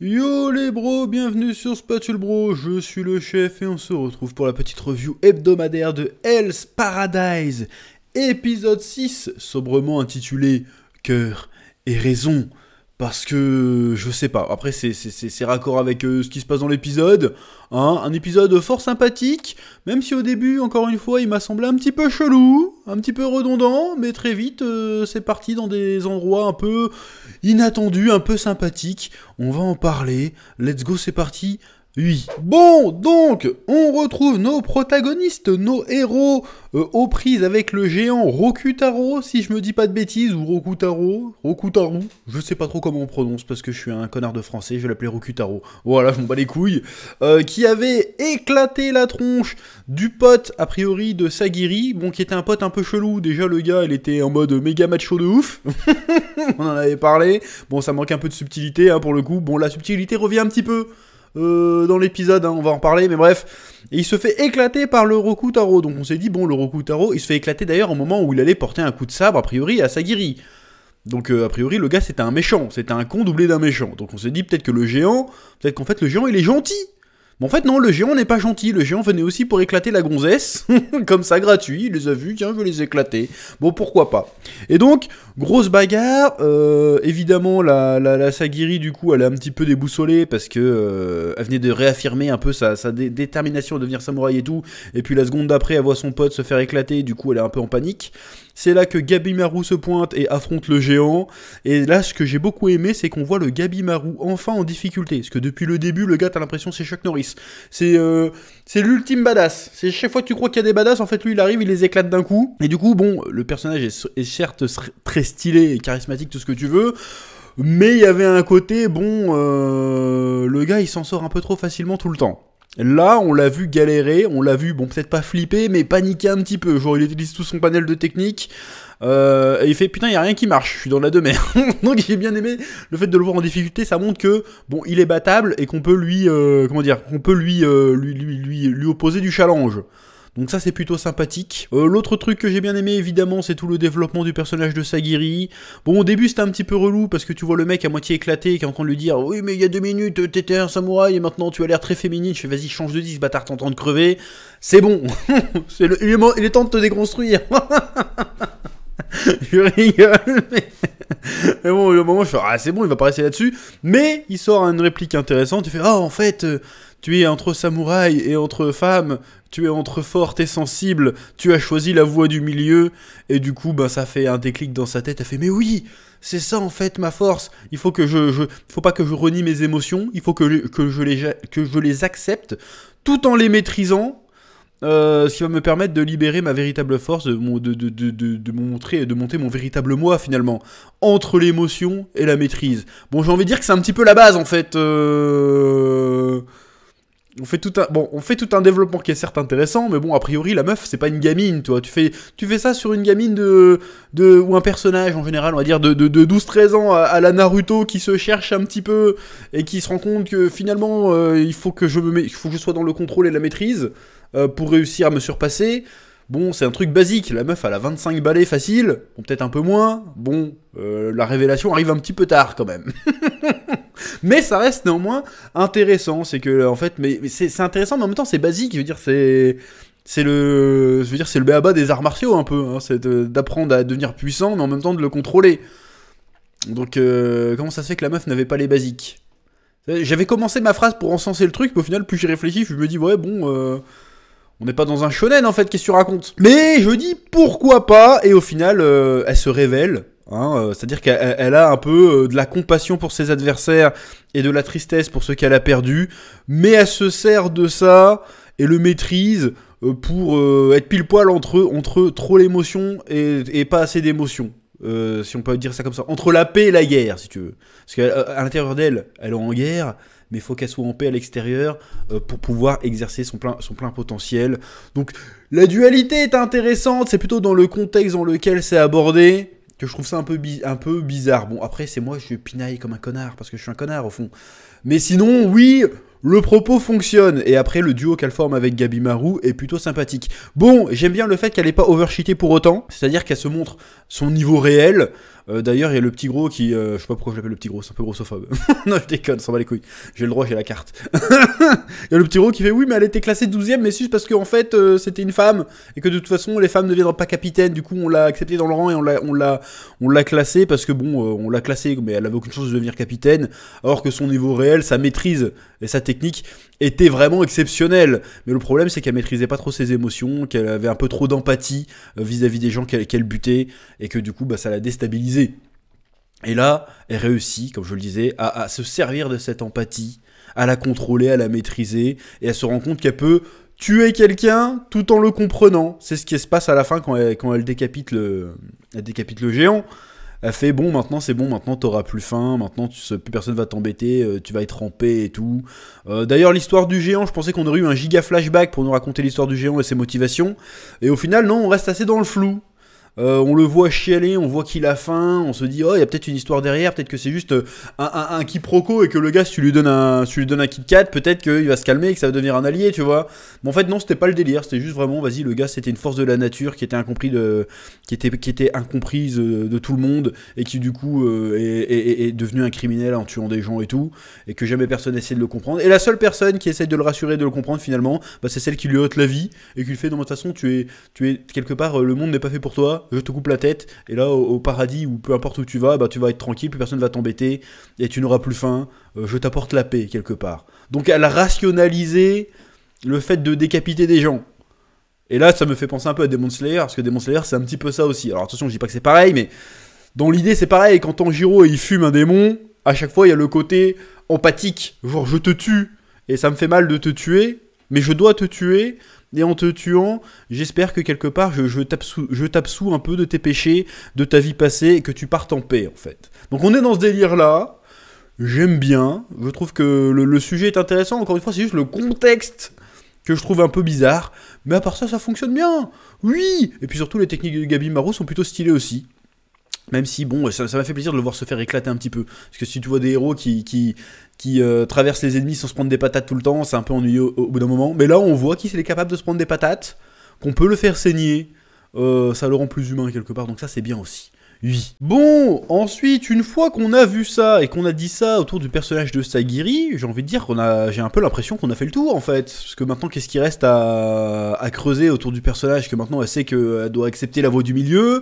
Yo les bros, bienvenue sur Spatule Bro, je suis le chef et on se retrouve pour la petite review hebdomadaire de Hell's Paradise, épisode 6, sobrement intitulé Cœur et raison. Parce que, je sais pas, après c'est raccord avec ce qui se passe dans l'épisode, hein, un épisode fort sympathique, même si au début, encore une fois, il m'a semblé un petit peu chelou, un petit peu redondant, mais très vite, c'est parti dans des endroits un peu inattendus, un peu sympathiques, on va en parler, let's go, c'est parti. Oui. Bon, donc, on retrouve nos protagonistes, nos héros, aux prises avec le géant Rokutaro, si je me dis pas de bêtises, ou Rokutaro, je sais pas trop comment on prononce, parce que je suis un connard de français, je vais l'appeler Rokutaro, voilà, je m'en bats les couilles, qui avait éclaté la tronche du pote, a priori, de Sagiri, bon, qui était un pote un peu chelou, déjà le gars, il était en mode méga macho de ouf, on en avait parlé, bon, ça manque un peu de subtilité, hein, pour le coup, bon, la subtilité revient un petit peu, dans l'épisode, hein, on va en parler, mais bref. Et il se fait éclater par le Rokutaro. Donc on s'est dit, bon, le Rokutaro, il se fait éclater d'ailleurs au moment où il allait porter un coup de sabre, a priori, à Sagiri. Donc a priori, le gars, c'était un méchant. C'était un con doublé d'un méchant. Donc on s'est dit, peut-être que le géant, peut-être qu'en fait, le géant, il est gentil. Mais en fait, non, le géant n'est pas gentil. Le géant venait aussi pour éclater la gonzesse. Comme ça, gratuit. Il les a vus, tiens, je vais les éclater. Bon, pourquoi pas. Et donc, grosse bagarre. Évidemment, la Sagiri, du coup, elle est un petit peu déboussolée parce que elle venait de réaffirmer un peu sa détermination à devenir samouraï et tout. Et puis la seconde d'après, elle voit son pote se faire éclater. Du coup, elle est un peu en panique. C'est là que Gabimaru se pointe et affronte le géant. Et là, ce que j'ai beaucoup aimé, c'est qu'on voit le Gabimaru enfin en difficulté. Parce que depuis le début, le gars, t'as l'impression que c'est Chuck Norris. C'est l'ultime badass. C'est chaque fois que tu crois qu'il y a des badass, en fait, lui, il arrive, il les éclate d'un coup. Et du coup, bon, le personnage est certes très stylé et charismatique, tout ce que tu veux. Mais il y avait un côté, bon, le gars, il s'en sort un peu trop facilement tout le temps. Là, on l'a vu galérer, on l'a vu, bon, peut-être pas flipper, mais paniquer un petit peu. Genre, il utilise tout son panel de techniques, et il fait, putain, il y a rien qui marche, je suis dans la demeure. Donc, j'ai bien aimé le fait de le voir en difficulté, ça montre que, bon, il est battable, et qu'on peut lui, qu'on peut lui opposer du challenge. Donc ça c'est plutôt sympathique. L'autre truc que j'ai bien aimé évidemment c'est tout le développement du personnage de Sagiri. Bon au début c'était un petit peu relou parce que tu vois le mec à moitié éclaté qui est en train de lui dire oui mais il y a 2 minutes t'étais un samouraï et maintenant tu as l'air très féminine. Je fais vas-y change de disque bâtard t'es en train de crever. C'est bon. Il est temps de te déconstruire. Je rigole mais bon au moment je fais ah c'est bon il va pas rester là-dessus. Mais il sort une réplique intéressante. Il fait ah en fait tu es entre samouraï et entre femmes, tu es entre forte et sensible, tu as choisi la voie du milieu, et du coup, ben, ça fait un déclic dans sa tête, elle fait, mais oui, c'est ça en fait ma force, il faut que faut pas que je renie mes émotions, il faut que je les accepte, tout en les maîtrisant, ce qui va me permettre de libérer ma véritable force, de monter mon véritable moi finalement, entre l'émotion et la maîtrise. Bon, j'ai envie de dire que c'est un petit peu la base en fait, on fait tout un développement qui est certes intéressant, mais bon, a priori, la meuf, c'est pas une gamine, toi. Tu fais ça sur une gamine ou un personnage, en général, on va dire, de 12-13 ans à la Naruto qui se cherche un petit peu et qui se rend compte que finalement, il faut que je sois dans le contrôle et la maîtrise pour réussir à me surpasser. Bon, c'est un truc basique, la meuf, elle a 25 balais facile, bon, peut-être un peu moins, bon, la révélation arrive un petit peu tard, quand même. Mais ça reste néanmoins intéressant, c'est que, en fait, mais c'est intéressant, mais en même temps, c'est basique, je veux dire, c'est le b.a.-ba des arts martiaux, un peu, hein, c'est d'apprendre à devenir puissant, mais en même temps de le contrôler. Donc, comment ça se fait que la meuf n'avait pas les basiques? J'avais commencé ma phrase pour encenser le truc, mais au final, plus j'y réfléchis, je me dis, ouais, bon, on n'est pas dans un shonen en fait, qu'est-ce que tu racontes? Mais je dis pourquoi pas, et au final, elle se révèle, hein, c'est-à-dire qu'elle a un peu de la compassion pour ses adversaires et de la tristesse pour ce qu'elle a perdu, mais elle se sert de ça et le maîtrise pour être pile poil entre trop l'émotion et pas assez d'émotion. Si on peut dire ça comme ça, entre la paix et la guerre, si tu veux. Parce qu'à l'intérieur d'elle, elle est en guerre, mais il faut qu'elle soit en paix à l'extérieur pour pouvoir exercer son plein potentiel. Donc la dualité est intéressante, c'est plutôt dans le contexte dans lequel c'est abordé que je trouve ça un peu bizarre. Bon, après, c'est moi, je pinaille comme un connard, parce que je suis un connard, au fond. Mais sinon, oui, le propos fonctionne. Et après, le duo qu'elle forme avec Gabimaru est plutôt sympathique. Bon, j'aime bien le fait qu'elle n'est pas overcheatée pour autant. C'est-à-dire qu'elle se montre son niveau réel. D'ailleurs, il y a le petit gros qui... je sais pas pourquoi je l'appelle le petit gros, c'est un peu grossophobe. Non, je déconne, s'en bat les couilles. J'ai le droit, j'ai la carte. Il y a le petit gros qui fait oui, mais elle était classée 12ème, mais juste parce qu'en fait, c'était une femme, et que de toute façon, les femmes ne deviendront pas capitaines. Du coup, on l'a acceptée dans le rang et on l'a classée parce que bon, on l'a classée, mais elle avait aucune chance de devenir capitaine, alors que son niveau réel, sa maîtrise et sa technique était vraiment exceptionnelle. Mais le problème, c'est qu'elle maîtrisait pas trop ses émotions, qu'elle avait un peu trop d'empathie vis-à-vis des gens qu'elle butait, et que du coup, bah, ça l'a déstabilisée. Et là, elle réussit, comme je le disais, à se servir de cette empathie, à la contrôler, à la maîtriser, et à se rendre compte qu'elle peut tuer quelqu'un tout en le comprenant. C'est ce qui se passe à la fin quand elle décapite le géant. Elle fait bon, maintenant c'est bon, maintenant t'auras plus faim, maintenant plus personne va t'embêter, tu vas être rampé et tout. D'ailleurs, l'histoire du géant, je pensais qu'on aurait eu un giga flashback pour nous raconter l'histoire du géant et ses motivations. Et au final, non, on reste assez dans le flou. On le voit chialer, on voit qu'il a faim, on se dit oh il y a peut-être une histoire derrière, peut-être que c'est juste un quiproquo et que le gars si tu lui donnes un Kit Kat, peut-être qu'il va se calmer et que ça va devenir un allié, tu vois. Mais en fait non, c'était pas le délire, c'était juste vraiment vas-y, le gars c'était une force de la nature qui était incomprise de tout le monde et qui du coup est devenu un criminel en tuant des gens et tout, et que jamais personne essaie de le comprendre. Et la seule personne qui essaie de le rassurer, de le comprendre finalement, bah, c'est celle qui lui ôte la vie et qui lui fait de toute façon tu es quelque part, le monde n'est pas fait pour toi. Je te coupe la tête, et là au paradis ou peu importe où tu vas, bah tu vas être tranquille, plus personne va t'embêter, et tu n'auras plus faim, je t'apporte la paix quelque part. Donc elle a rationalisé le fait de décapiter des gens. Et là ça me fait penser un peu à Demon Slayer, parce que Demon Slayer c'est un petit peu ça aussi. Alors attention, je dis pas que c'est pareil, mais dans l'idée c'est pareil, quand Tanjiro il fume un démon, à chaque fois il y a le côté empathique, genre je te tue, et ça me fait mal de te tuer, mais je dois te tuer. Et en te tuant, j'espère que quelque part, je t'absous un peu de tes péchés, de ta vie passée, et que tu partes en paix, en fait. Donc on est dans ce délire-là, j'aime bien, je trouve que le sujet est intéressant, encore une fois, c'est juste le contexte que je trouve un peu bizarre, mais à part ça, ça fonctionne bien, oui. Et puis surtout, les techniques de Gabimaru sont plutôt stylées aussi. Même si, bon, ça m'a fait plaisir de le voir se faire éclater un petit peu. Parce que si tu vois des héros qui traversent les ennemis sans se prendre des patates tout le temps, c'est un peu ennuyeux au bout d'un moment. Mais là, on voit qu'il est capable de se prendre des patates, qu'on peut le faire saigner. Ça le rend plus humain quelque part, donc ça, c'est bien aussi. Oui. Bon, ensuite, une fois qu'on a vu ça et qu'on a dit ça autour du personnage de Sagiri, j'ai envie de dire j'ai un peu l'impression qu'on a fait le tour, en fait. Parce que maintenant, qu'est-ce qu'il reste à creuser autour du personnage? Que maintenant, elle sait qu'elle doit accepter la voie du milieu.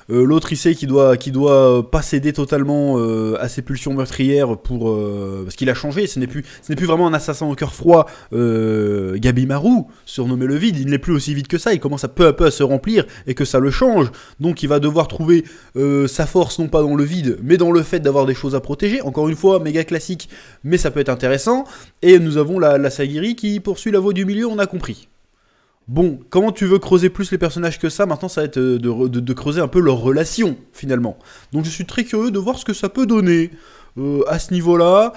L'autre il sait qu'il doit pas céder totalement à ses pulsions meurtrières parce qu'il a changé, ce n'est plus vraiment un assassin au cœur froid. Gabimaru, surnommé le vide, il n'est plus aussi vide que ça, il commence peu à peu à se remplir et que ça le change, donc il va devoir trouver sa force non pas dans le vide mais dans le fait d'avoir des choses à protéger. Encore une fois, méga classique, mais ça peut être intéressant. Et nous avons la Sagiri qui poursuit la voie du milieu, on a compris. Bon, comment tu veux creuser plus les personnages que ça? Maintenant, ça va être de creuser un peu leur relation, finalement. Donc je suis très curieux de voir ce que ça peut donner à ce niveau-là.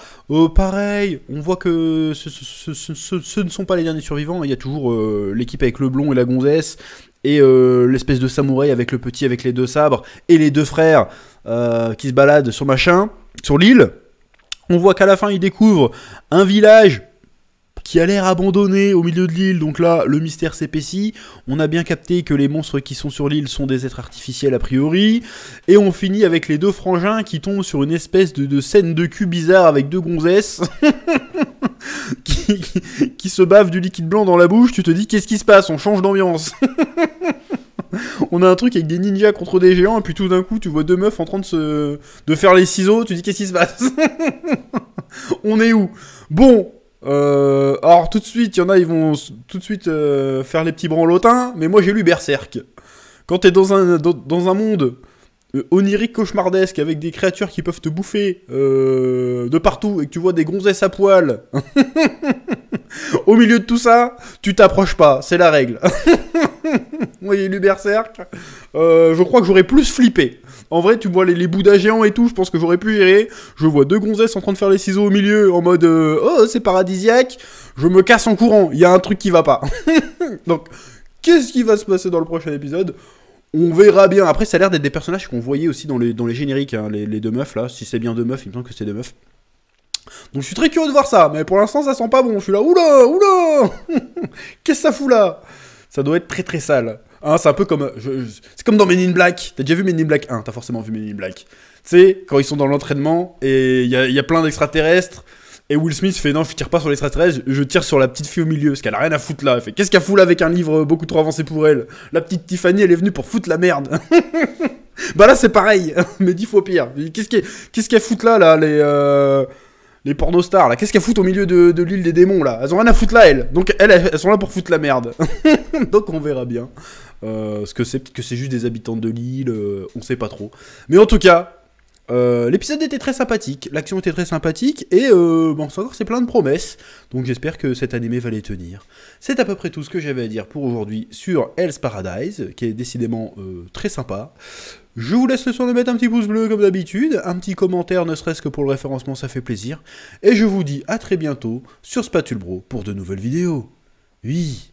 Pareil, on voit que ce ne sont pas les derniers survivants. Il y a toujours l'équipe avec le blond et la gonzesse, et l'espèce de samouraï avec le petit avec les deux sabres, et les deux frères qui se baladent sur l'île. On voit qu'à la fin, ils découvrent un village qui a l'air abandonné au milieu de l'île, donc là, le mystère s'épaissit. On a bien capté que les monstres qui sont sur l'île sont des êtres artificiels a priori, et on finit avec les deux frangins qui tombent sur une espèce de scène de cul bizarre avec deux gonzesses qui se bavent du liquide blanc dans la bouche. Tu te dis, qu'est-ce qui se passe? On change d'ambiance. On a un truc avec des ninjas contre des géants, et puis tout d'un coup, tu vois deux meufs en train de faire les ciseaux, tu te dis, qu'est-ce qui se passe? On est où? Bon... alors tout de suite, il y en a, ils vont tout de suite faire les petits branlotins, mais moi j'ai lu Berserk. Quand t'es dans un monde onirique cauchemardesque avec des créatures qui peuvent te bouffer de partout et que tu vois des gonzesses à poil au milieu de tout ça, tu t'approches pas, c'est la règle. Moi j'ai lu Berserk, je crois que j'aurais plus flippé. En vrai, tu vois les bouddhas géants et tout, je pense que j'aurais pu gérer. Je vois deux gonzesses en train de faire les ciseaux au milieu, en mode oh, c'est paradisiaque. Je me casse en courant, il y a un truc qui va pas. Donc, qu'est-ce qui va se passer dans le prochain épisode? On verra bien. Après, ça a l'air d'être des personnages qu'on voyait aussi dans les génériques, hein, les deux meufs là. Si c'est bien deux meufs, il me semble que c'est deux meufs. Donc, je suis très curieux de voir ça, mais pour l'instant, ça sent pas bon. Je suis là, oula. Qu'est-ce que ça fout là? Ça doit être très très sale. Hein, c'est un peu comme... c'est comme dans Men in Black. T'as déjà vu Men in Black 1? T'as forcément vu Men in Black. Tu sais, quand ils sont dans l'entraînement, et il y a plein d'extraterrestres, et Will Smith fait non, je tire pas sur l'extraterrestre, je tire sur la petite fille au milieu, parce qu'elle a rien à foutre là. Elle fait qu'est-ce qu'elle fout là avec un livre beaucoup trop avancé pour elle? La petite Tiffany, elle est venue pour foutre la merde. Bah là, c'est pareil, mais 10 fois pire. Qu'est-ce qu'elle fout là, les pornostars, là? Qu'est-ce qu'elles foutent au milieu de l'île des démons, là? Elles ont rien à foutre là, elles. Donc, elles sont là pour foutre la merde. Donc, on verra bien. Ce que c'est, peut-être que c'est juste des habitants de l'île, on sait pas trop. Mais en tout cas, l'épisode était très sympathique, l'action était très sympathique, et bon, c'est plein de promesses, donc j'espère que cet animé va les tenir. C'est à peu près tout ce que j'avais à dire pour aujourd'hui sur Hell's Paradise, qui est décidément très sympa. Je vous laisse le soin de mettre un petit pouce bleu comme d'habitude, un petit commentaire ne serait-ce que pour le référencement, ça fait plaisir, et je vous dis à très bientôt sur Spatule Bro pour de nouvelles vidéos. Oui.